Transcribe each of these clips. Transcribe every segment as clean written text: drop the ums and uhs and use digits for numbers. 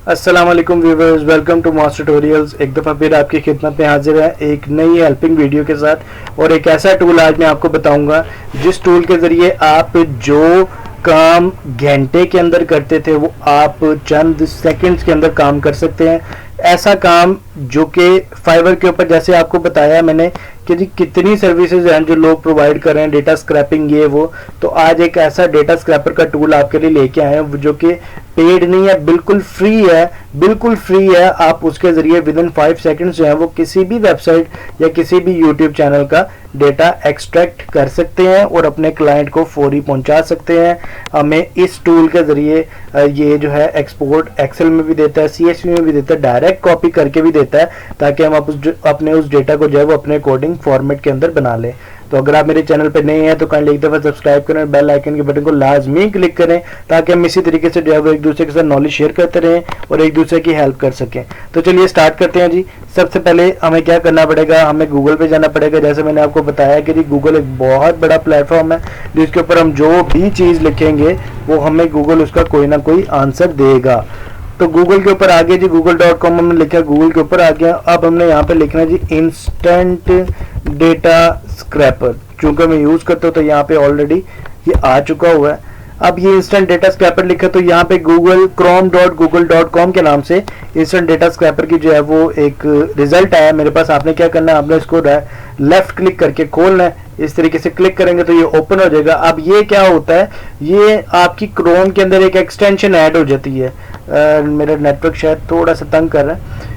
अस्सलामुअलैकुम viewers, welcome to Moss tutorials. एक दफ़ा फिर आपकी खिदमत में हाजिर है एक नई हेल्पिंग वीडियो के साथ और एक ऐसा टूल आज मैं आपको बताऊंगा जिस टूल के ज़रिए आप जो काम घंटे के अंदर करते थे वो आप चंद सेकंड्स के अंदर काम कर सकते हैं। ऐसा काम जो कि फाइवर के ऊपर, जैसे आपको बताया मैंने कि जी कितनी सर्विसेज हैं जो लोग प्रोवाइड कर रहे हैं, डेटा स्क्रैपिंग ये वो। तो आज एक ऐसा डेटा स्क्रैपर का टूल आपके लिए लेके आए हैं जो कि पेड नहीं है, बिल्कुल फ्री है, बिल्कुल फ्री है। आप उसके ज़रिए विद इन 5 सेकंड्स जो है वो किसी भी वेबसाइट या किसी भी यूट्यूब चैनल का डेटा एक्सट्रैक्ट कर सकते हैं और अपने क्लाइंट को फौरी पहुंचा सकते हैं। हमें इस टूल के ज़रिए ये जो है एक्सपोर्ट एक्सेल में भी देता है, CSV में भी देता है, डायरेक्ट कॉपी करके भी देता है ताकि हम अपने उस डेटा को जो है वो अपने अकॉर्डिंग फॉर्मेट के अंदर बना लें। तो अगर आप मेरे चैनल पर नए हैं तो काइंडली एक दफ़ा सब्सक्राइब करें, बेल आइकन के बटन को लाजमी क्लिक करें ताकि हम इसी तरीके से जो है वो एक दूसरे के साथ नॉलेज शेयर करते रहें और एक दूसरे की हेल्प कर सकें। तो चलिए स्टार्ट करते हैं जी। सबसे पहले हमें क्या करना पड़ेगा, हमें गूगल पे जाना पड़ेगा। जैसे मैंने आपको बताया कि जी गूगल एक बहुत बड़ा प्लेटफॉर्म है जिसके ऊपर हम जो भी चीज़ लिखेंगे वो हमें गूगल उसका कोई ना कोई आंसर देगा। तो गूगल के ऊपर आ गया जी, google.com हमने लिखा, गूगल के ऊपर आ गया। अब हमने यहाँ पे लिखना जी इंस्टेंट डेटा स्क्रैपर। चूंकि मैं यूज़ करता हूँ तो यहाँ पे ऑलरेडी ये आ चुका हुआ है। अब ये इंस्टेंट डेटा स्क्रैपर लिखा तो यहाँ पे chrome.google.com के नाम से इंस्टेंट डेटा स्क्रैपर की जो है वो एक रिजल्ट आया मेरे पास। आपने क्या करना है, आपने इसको लेफ्ट क्लिक करके खोलना है। इस तरीके से क्लिक करेंगे तो ये ओपन हो जाएगा। अब ये क्या होता है, ये आपकी क्रोम के अंदर एक एक्सटेंशन ऐड हो जाती है। मेरा नेटवर्क शायद थोड़ा सा तंग कर रहा है।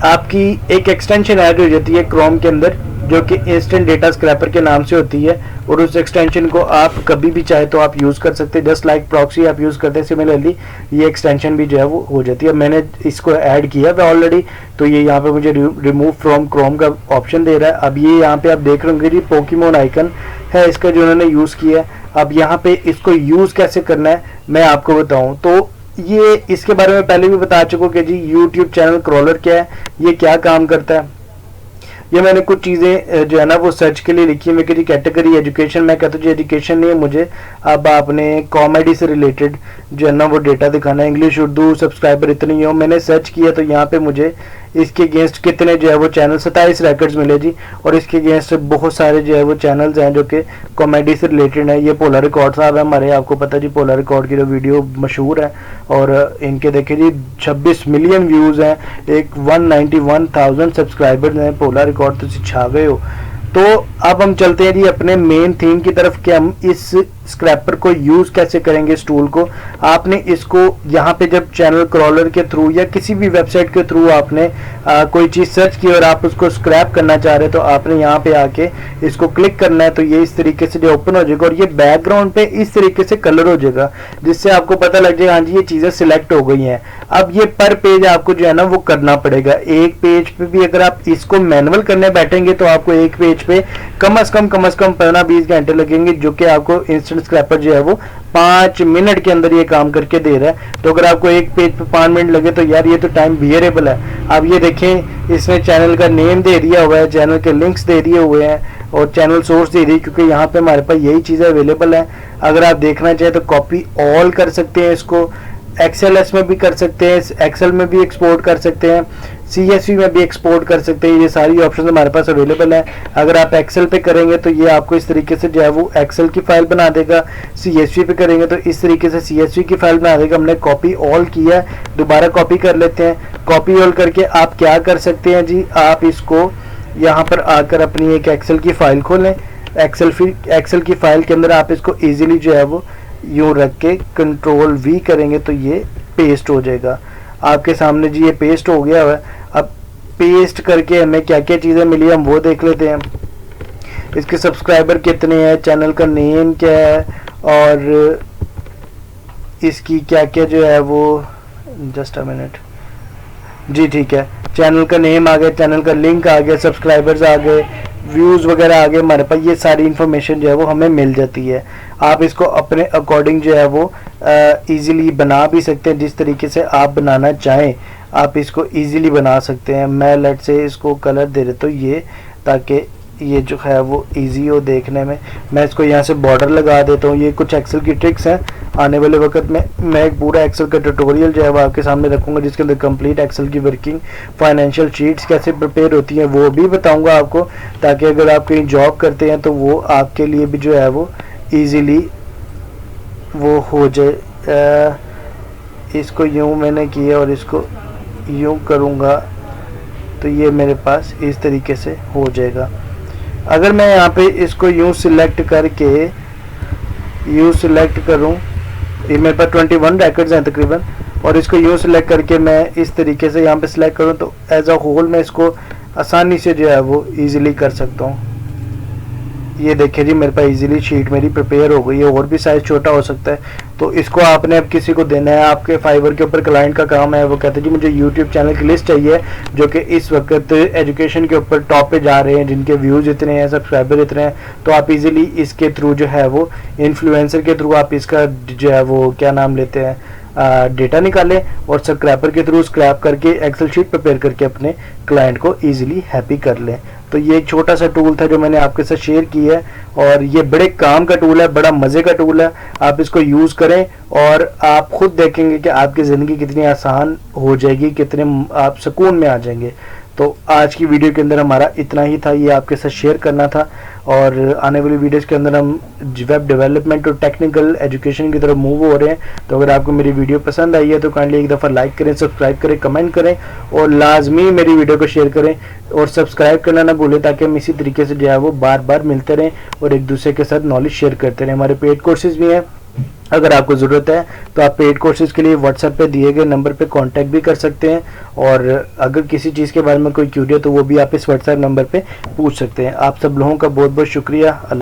आपकी एक एक्सटेंशन ऐड हो जाती है क्रोम के अंदर जो कि इंस्टेंट डेटा स्क्रैपर के नाम से होती है और उस एक्सटेंशन को आप कभी भी चाहे तो आप यूज़ कर सकते हैं। जस्ट लाइक प्रॉक्सी आप यूज़ करते हैं, सिमिलरली ये एक्सटेंशन भी जो है वो हो जाती है। मैंने इसको ऐड किया है ऑलरेडी, तो ये यहाँ पे मुझे रिमूव फ्रॉम क्रोम का ऑप्शन दे रहा है। अब ये यहाँ पे आप देख रहे होंगे जी पोकेमोन आइकन है इसका जो उन्होंने यूज़ किया है। अब यहाँ पे इसको यूज़ कैसे करना है मैं आपको बताऊँ तो ये इसके बारे में पहले भी बता चुका हूँ कि जी यूट्यूब चैनल क्रॉलर क्या है, ये क्या काम करता है। ये मैंने कुछ चीज़ें जो है ना वो सर्च के लिए लिखी है। मैं जी कैटेगरी एजुकेशन, मैं कहता हूँ जी एजुकेशन नहीं है मुझे, अब आपने कॉमेडी से रिलेटेड जो है ना वो डेटा दिखाना है। इंग्लिश उर्दू सब्सक्राइबर इतने ही हो। मैंने सर्च किया तो यहाँ पे मुझे इसके अगेंस्ट कितने जो है वो चैनल 27 रिकॉर्ड्स मिले जी। और इसके अगेंस्ट बहुत सारे जो है वो चैनल्स हैं जो कि कॉमेडी से रिलेटेड है। ये पोलर रिकॉर्ड साहब है हमारे, आपको पता है जी पोलर रिकॉर्ड की जो वीडियो मशहूर है और इनके देखिए जी 26 मिलियन व्यूज़ हैं, एक 191,000 सब्सक्राइबर्स हैं। पोलर रिकॉर्ड तो छा गए हो। तो अब हम चलते हैं जी अपने मेन थीम की तरफ कि हम इस स्क्रैपर को यूज़ कैसे करेंगे। इस टूल को आपने इसको यहाँ पे जब चैनल क्रॉलर के थ्रू या किसी भी वेबसाइट के थ्रू आपने कोई चीज़ सर्च की और आप उसको स्क्रैप करना चाह रहे हैं तो आपने यहाँ पे आके इसको क्लिक करना है। तो ये इस तरीके से जो ओपन हो जाएगा और ये बैकग्राउंड पे इस तरीके से कलर हो जाएगा जिससे आपको पता लग जाएगा हाँ जी ये चीज़ें सिलेक्ट हो गई हैं। अब ये पर पेज आपको जो है ना वो करना पड़ेगा। एक पेज पे भी अगर आप इसको मैनुअल करने बैठेंगे तो आपको एक पेज पे कम से कम 15-20 घंटे लगेंगे, जो कि आपको इंस्टेंट स्क्रैपर जो है वो 5 मिनट के अंदर ये काम करके दे रहा है। तो अगर आपको एक पेज पे 5 मिनट लगे तो यार ये तो टाइम बियरेबल है। अब ये देखें इसने चैनल का नेम दे दिया हुआ है, चैनल के लिंक्स दे दिए हुए हैं और चैनल सोर्स दे दी, क्योंकि यहाँ पे हमारे पास यही चीज़ें अवेलेबल है। अगर आप देखना चाहें तो कॉपी ऑल कर सकते हैं, इसको XLS में भी कर सकते हैं, एक्सेल में भी एक्सपोर्ट कर सकते हैं, CSV में भी एक्सपोर्ट कर सकते हैं। ये सारी ऑप्शन हमारे पास अवेलेबल है। अगर आप एक्सेल पे करेंगे तो ये आपको इस तरीके से जो है वो एक्सेल की फाइल बना देगा। CSV पे करेंगे तो इस तरीके से CSV की फाइल बना देगा। हमने कॉपी ऑल किया, दोबारा कॉपी कर लेते हैं। कॉपी ऑल करके आप क्या कर सकते हैं जी, आप इसको यहाँ पर आकर अपनी एक एक्सेल की फाइल खोलें। एक्सेल की फाइल के अंदर आप इसको ईजिली जो है वो यूँ रख के Ctrl V करेंगे तो ये पेस्ट हो जाएगा आपके सामने जी। ये पेस्ट हो गया हुआ है। अब पेस्ट करके हमें क्या क्या चीज़ें मिली हम वो देख लेते हैं। इसके सब्सक्राइबर कितने हैं, चैनल का नेम क्या है और इसकी क्या क्या जो है वो, जस्ट अ मिनट जी, ठीक है। चैनल का नेम आ गया, चैनल का लिंक आ गया, सब्सक्राइबर्स आ गए, व्यूज़ वगैरह आ गए हमारे पास। ये सारी इन्फॉर्मेशन जो है वो हमें मिल जाती है। आप इसको अपने अकॉर्डिंग जो है वो इजीली बना भी सकते हैं, जिस तरीके से आप बनाना चाहें आप इसको इजीली बना सकते हैं। मैं लेट से इसको कलर दे देता हूँ ये, ताकि ये जो है वो इजी हो देखने में। मैं इसको यहाँ से बॉर्डर लगा देता हूँ। ये कुछ एक्सेल की ट्रिक्स हैं। आने वाले वक्त में मैं एक पूरा एक्सेल का ट्यूटोरियल जो है वो आपके सामने रखूँगा, जिसके अंदर कंप्लीट एक्सेल की वर्किंग, फाइनेंशियल शीट्स कैसे प्रिपेयर होती हैं वो भी बताऊँगा आपको, ताकि अगर आप कहीं जॉब करते हैं तो वो आपके लिए भी जो है वो ईज़िली वो हो जाए। इसको यूँ मैंने किया और इसको यूँ करूँगा तो ये मेरे पास इस तरीके से हो जाएगा। अगर मैं यहाँ पे इसको यूँ सिलेक्ट करके यूँ सिलेक्ट करूँ, ये मेरे पास 21 रैकेट्स हैं तकरीबन, और इसको यूँ सिलेक्ट करके मैं इस तरीके से यहाँ पे सिलेक्ट करूँ तो एज अ होल मैं इसको आसानी से जो है वो ईज़िली कर सकता हूँ। ये देखिए जी, मेरे पास इजीली शीट मेरी प्रिपेयर हो गई है। और भी साइज़ छोटा हो सकता है, तो इसको आपने अब किसी को देना है। आपके फाइवर के ऊपर क्लाइंट का काम है, वो कहते हैं जी मुझे यूट्यूब चैनल की लिस्ट चाहिए जो कि इस वक्त एजुकेशन के ऊपर टॉप पे जा रहे हैं, जिनके व्यूज़ इतने हैं, सब्सक्राइबर इतने हैं, तो आप इजीली इसके थ्रू जो है वो इन्फ्लुएंसर के थ्रू आप इसका जो है वो क्या नाम लेते हैं डेटा निकालें और सब्सक्राइबर के थ्रू स्क्रैप करके एक्सेल शीट प्रिपेयर करके अपने क्लाइंट को इजीली हैप्पी कर लें। तो ये एक छोटा सा टूल था जो मैंने आपके साथ शेयर किया है, और ये बड़े काम का टूल है, बड़ा मज़े का टूल है। आप इसको यूज़ करें और आप खुद देखेंगे कि आपकी ज़िंदगी कितनी आसान हो जाएगी, कितने आप सुकून में आ जाएंगे। तो आज की वीडियो के अंदर हमारा इतना ही था, ये आपके साथ शेयर करना था। और आने वाली वीडियोस के अंदर हम वेब डेवलपमेंट और टेक्निकल एजुकेशन की तरफ मूव हो रहे हैं। तो अगर आपको मेरी वीडियो पसंद आई है तो काइंडली एक दफ़ा लाइक करें, सब्सक्राइब करें, कमेंट करें और लाजमी मेरी वीडियो को शेयर करें और सब्सक्राइब करना ना भूलें, ताकि हम इसी तरीके से जो है वो बार बार मिलते रहें और एक दूसरे के साथ नॉलेज शेयर करते रहें। हमारे पेड कोर्सेज भी हैं, अगर आपको ज़रूरत है तो आप पेड कोर्सेज के लिए व्हाट्सएप पे दिए गए नंबर पे कांटेक्ट भी कर सकते हैं, और अगर किसी चीज़ के बारे में कोई क्यूरी है तो वो भी आप इस व्हाट्सएप नंबर पे पूछ सकते हैं। आप सब लोगों का बहुत बहुत शुक्रिया।